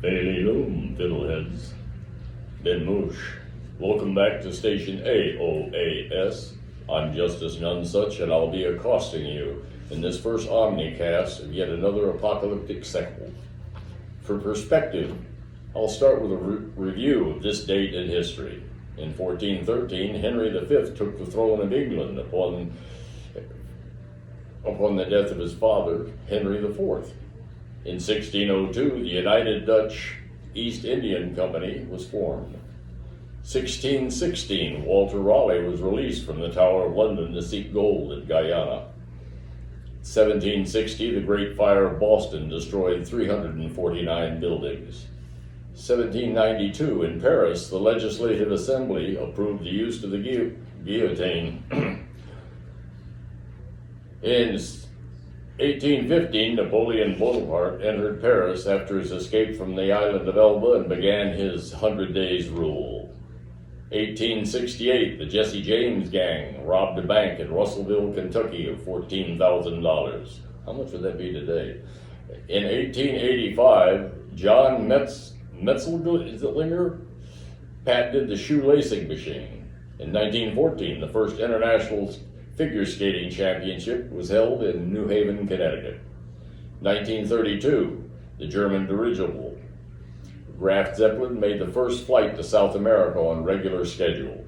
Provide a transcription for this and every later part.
Felilum, fiddleheads. Bennmush. Welcome back to Station AOAS. I'm Justice Nonesuch, and I'll be accosting you in this first Omnicast of yet another apocalyptic sekkl. For perspective, I'll start with a review of this date in history. In 1413, Henry V took the throne of England upon the death of his father, Henry IV. In 1602, the United Dutch East Indian Company was formed. 1616, Walter Raleigh was released from the Tower of London to seek gold in Guyana. 1760, the Great Fire of Boston destroyed 349 buildings. 1792, in Paris, the Legislative Assembly approved the use of the guillotine. In 1815, Napoleon Bonaparte entered Paris after his escape from the island of Elba and began his 100 Days rule. 1868, the Jesse James gang robbed a bank in Russellville, Kentucky of $14,000. How much would that be today? In 1885, John Metzellinger patented the shoelacing machine. In 1914, the first international figure skating championship was held in New Haven, Connecticut. 1932, the German dirigible Graf Zeppelin made the first flight to South America on regular schedule.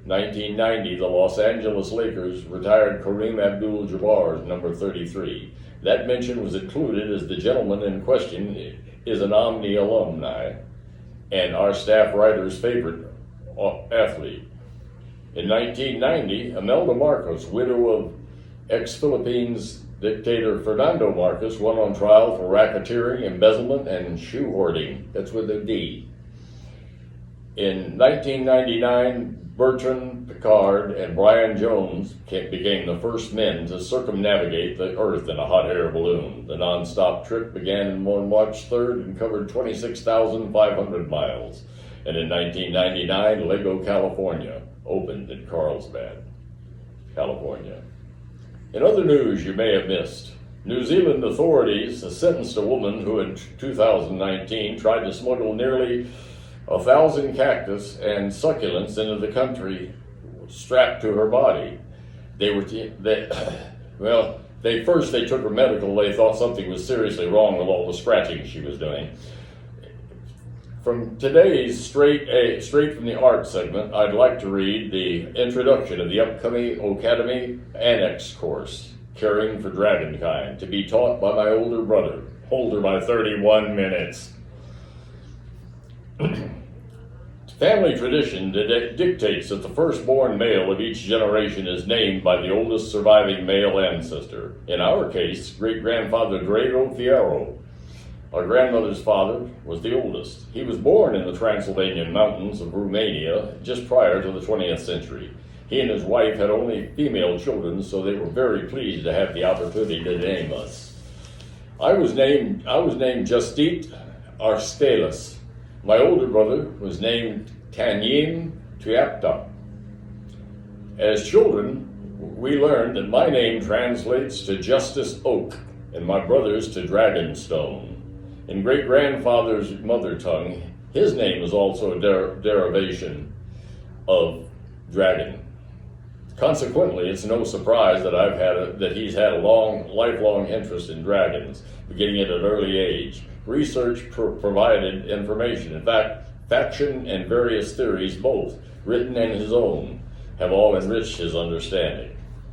1990, the Los Angeles Lakers retired Kareem Abdul-Jabbar's number 33. That mention was included as the gentleman in question is an Omni alumni and our staff writer's favorite athlete. In 1990, Imelda Marcos, widow of ex-Philippines dictator Fernando Marcos, went on trial for racketeering, embezzlement, and shoe hoarding. That's with a D. In 1999, Bertrand Piccard and Brian Jones became the first men to circumnavigate the Earth in a hot air balloon. The non-stop trip began on March 3rd and covered 26,500 miles. And in 1999, Lego California opened in Carlsbad, California. In other news you may have missed, New Zealand authorities sentenced a woman who in 2019 tried to smuggle nearly 1,000 cactus and succulents into the country strapped to her body. They took her medical. They thought something was seriously wrong with all the scratching she was doing. From today's straight from the art segment, I'd like to read the introduction of the upcoming Ocademy annex course, Caring for Dragonkind, to be taught by my older brother, older by 31 minutes. Family tradition dictates that the firstborn male of each generation is named by the oldest surviving male ancestor. In our case, great-grandfather Drago Fieraru. Our grandmother's father was the oldest. He was born in the Transylvanian mountains of Romania just prior to the 20th century. He and his wife had only female children, so they were very pleased to have the opportunity to name us. I was named Justit Arstelis. My older brother was named Tanyim Tuapta. As children, we learned that my name translates to Justice Oak and my brother's to Dragonstone. In great-grandfather's mother tongue, his name is also a derivation of dragon. Consequently, it's no surprise that he's had a lifelong interest in dragons, beginning at an early age. Research provided information. In fact, faction and various theories, both written and his own, have all enriched his understanding.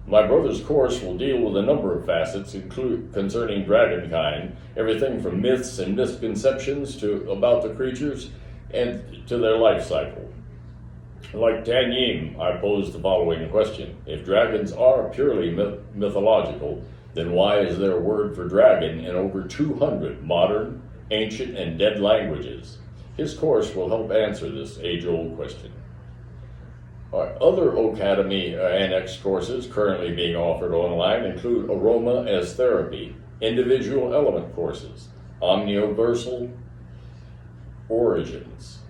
My brother's course will deal with a number of facets concerning Dragonkind, everything from myths and misconceptions about the creatures and to their life cycle. Like Tanyim, I pose the following question. If dragons are purely mythological, then why is there a word for dragon in over 200 modern, ancient, and dead languages? His course will help answer this age-old question. Other Ocademy annex courses currently being offered online include Aroma as Therapy, Individual Element courses, Omniversal Origins,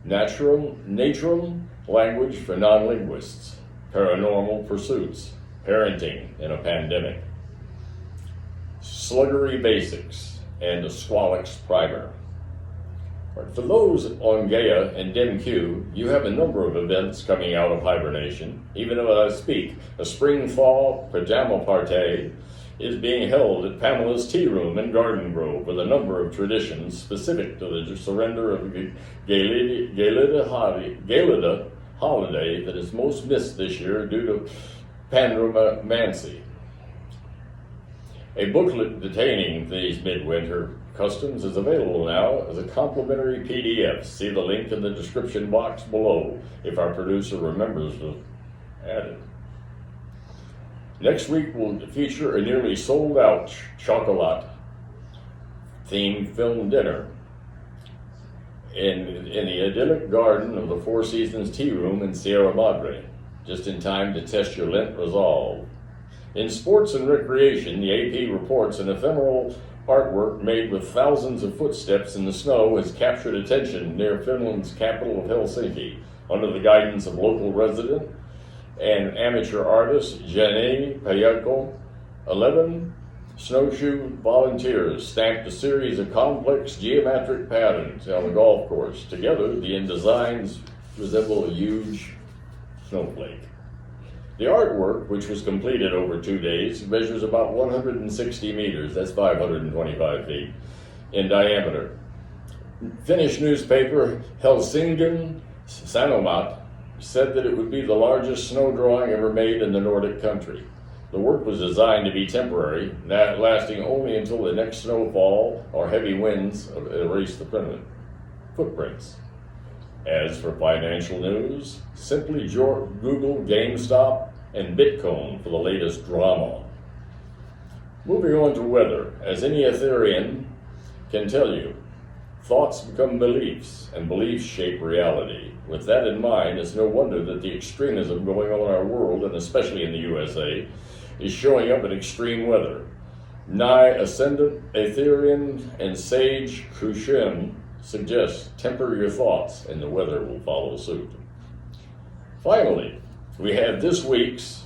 Naturum, Language for Non-Linguists, Paranormal Pursuits, Parenting in a Pandemic, Sluggery Basics, and a Squalix Primer. For those on Gaia and DemQ, you have a number of events coming out of hibernation. Even as I speak, a spring-fall pajama party is being held at Pamela's Tea Room in Garden Grove with a number of traditions specific to the surrender of Gaelida holiday that is most missed this year due to pandromancy. A booklet detaining these midwinter customs is available now as a complimentary PDF. See the link in the description box below if our producer remembers to add it. Next week will feature a nearly sold-out chocolate-themed film dinner in the idyllic garden of the Four Seasons Tea Room in Sierra Madre, just in time to test your Lent resolve. In sports and recreation, the AP reports an ephemeral artwork made with thousands of footsteps in the snow has captured attention near Finland's capital of Helsinki, under the guidance of local resident and amateur artist Jenny Payako. 11 snowshoe volunteers stamped a series of complex geometric patterns on the golf course. Together, the designs resemble a huge snowflake. The artwork, which was completed over 2 days, measures about 160 meters, that's 525 feet, in diameter. Finnish newspaper Helsingin Sanomat said that it would be the largest snow drawing ever made in the Nordic country. The work was designed to be temporary, lasting only until the next snowfall or heavy winds erase the footprints. As for financial news, simply Google GameStop and Bitcoin for the latest drama. Moving on to weather, as any Etherean can tell you, thoughts become beliefs, and beliefs shape reality. With that in mind, it's no wonder that the extremism going on in our world, and especially in the USA, is showing up in extreme weather. Nigh Ascendant Etherean and Sage Kushin suggests temper your thoughts and the weather will follow suit. Finally, we have this week's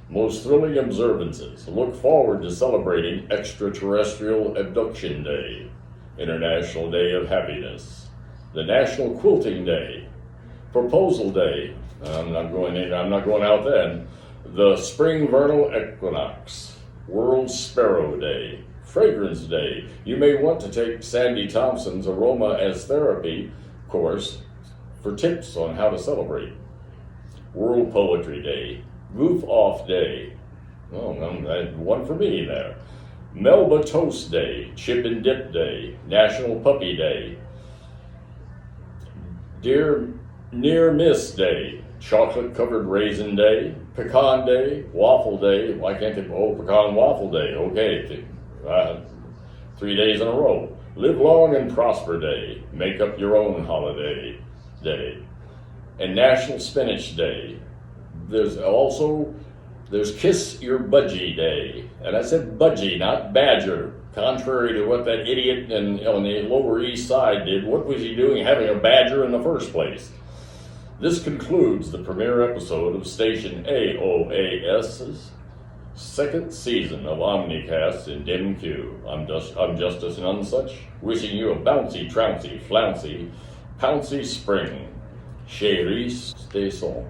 most thrilling observances. Look forward to celebrating Extraterrestrial Abduction Day, International Day of Happiness, the National Quilting Day, Proposal Day, I'm not going out then, the Spring Vernal Equinox, World Sparrow Day, Fragrance Day. You may want to take Sandy Thompson's Aroma as Therapy course for tips on how to celebrate. World Poetry Day, Goof Off Day. Oh, one for me there. Melba Toast Day, Chip and Dip Day, National Puppy Day, Near Miss Day, Chocolate Covered Raisin Day, Pecan Day, Waffle Day. Why can't they? Oh, Pecan Waffle Day. Okay, 3 days in a row. Live Long and Prosper Day, Make Up Your Own Holiday Day, and National Spinach Day. There's Kiss Your Budgie Day, and I said budgie, not badger. Contrary to what that idiot on the Lower East Side did, what was he doing having a badger in the first place? This concludes the premiere episode of Station AOAS's second season of Omnicast in DemQ. I'm Justice Nonesuch, wishing you a bouncy, trouncy, flouncy, pouncy spring. Chérie, stay son.